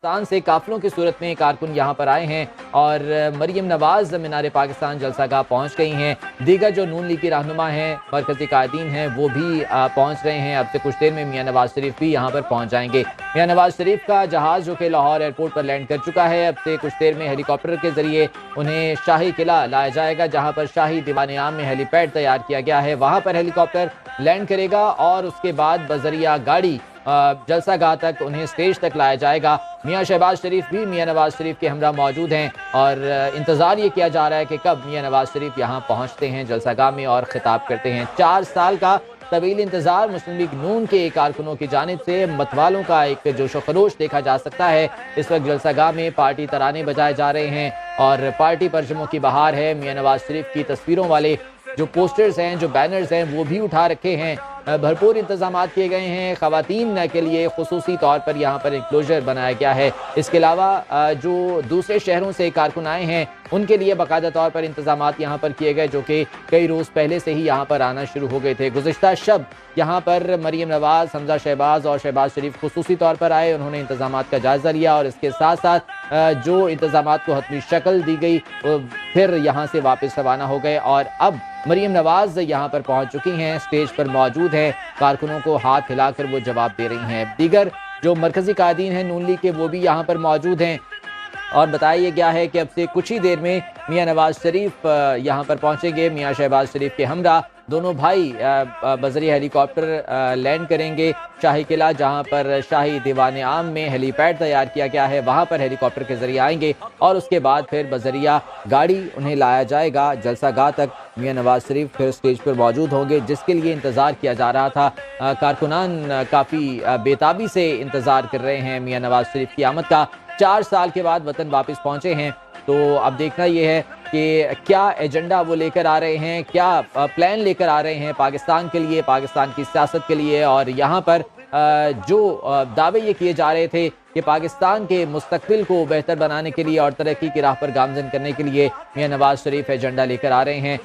پاکستان سے قافلوں کی صورت میں کارکن یہاں پر آئے ہیں اور مریم نواز مینار پاکستان جلسہ گاہ پہنچ گئی ہیں۔ دیگر جو نون لیگ کی رہنما ہیں، مرکزی قائدین ہیں، وہ بھی پہنچ رہے ہیں۔ اب سے کچھ دیر میں میاں نواز شریف بھی یہاں پر پہنچ جائیں گے۔ میاں نواز شریف کا جہاز جو کہ لاہور ایئرپورٹ پر لینڈ کر چکا ہے، اب سے کچھ دیر میں ہیلی کاپٹر کے ذریعے انہیں شاہی قلعہ لایا جائے گا، جہاں پر شاہی دیوان عام میں ہیلی پیڈ تیار کیا گیا ہے، وہاں پر ہیلی کاپٹر لینڈ کرے گا اور اس کے بعد بذریعہ گاڑی جلسہ گاہ تک انہیں سٹیج تک لایا جائے گا۔ میاں شہباز شریف بھی میاں نواز شریف کے ہمراہ موجود ہیں اور انتظار یہ کیا جا رہا ہے کہ کب میاں نواز شریف یہاں پہنچتے ہیں جلسہ گاہ میں اور خطاب کرتے ہیں۔ 4 سال کا طویل انتظار مسلم لیگ نون کے کارکنوں کی جانب سے متوالوں کا ایک جوش و خروش دیکھا جا سکتا ہے۔ اس وقت جلسہ گاہ میں پارٹی ترانے بجائے جا رہے ہیں اور پارٹی پرچموں کی بہار ہے۔ میاں نواز شریف کی تصویروں والے جو پوسٹرز ہیں، جو بینرز ہیں، وہ بھی اٹھا رکھے ہیں۔ بھرپور انتظامات کیے گئے ہیں۔ خواتین کے لیے خصوصی طور پر یہاں پر انکلوژر بنایا گیا ہے۔ اس کے علاوہ جو دوسرے شہروں سے کارکن آئے ہیں ان کے لیے باقاعدہ طور پر انتظامات یہاں پر کیے گئے، جو کہ کئی روز پہلے سے ہی یہاں پر آنا شروع ہو گئے تھے۔ گزشتہ شب یہاں پر مریم نواز، حمزہ شہباز اور شہباز شریف خصوصی طور پر آئے، انہوں نے انتظامات کا جائزہ لیا اور اس کے ساتھ ساتھ جو انتظامات کو حتمی شکل دی گئی پھر یہاں سے واپس روانہ ہو گئے اور اب مریم نواز یہاں پر پہنچ چکی ہیں، سٹیج پر موجود ہیں، کارکنوں کو ہاتھ ہلا کر وہ جواب دے رہی ہیں۔ دیگر جو مرکزی قائدین ہیں نون لیگ کے، وہ بھی یہاں پر موجود ہیں اور بتایا گیا ہے کہ اب سے کچھ ہی دیر میں میاں نواز شریف یہاں پر پہنچیں گے۔ میاں شہباز شریف کے ہمراہ دونوں بھائی بذریعہ ہیلی کاپٹر لینڈ کریں گے شاہی قلعہ، جہاں پر شاہی دیوان عام میں ہیلی پیڈ تیار کیا گیا ہے، وہاں پر ہیلی کاپٹر کے ذریعے آئیں گے اور اس کے بعد پھر بذریعہ گاڑی انہیں لایا جائے گا جلسہ گاہ تک۔ میاں نواز شریف پھر سٹیج پر موجود ہوں گے، جس کے لیے انتظار کیا جا رہا تھا۔ کارکنان کافی بےتابی سے انتظار کر رہے ہیں میاں نواز شریف کی آمد کا۔ 4 سال کے بعد وطن واپس پہنچے ہیں، تو اب دیکھنا یہ ہے کہ کیا ایجنڈا وہ لے کر آ رہے ہیں، کیا پلان لے کر آ رہے ہیں پاکستان کے لیے، پاکستان کی سیاست کے لیے۔ اور یہاں پر جو دعوے یہ کیے جا رہے تھے کہ پاکستان کے مستقبل کو بہتر بنانے کے لیے اور ترقی کی راہ پر گامزن کرنے کے لیے میاں نواز شریف ایجنڈا لے کر آ رہے ہیں،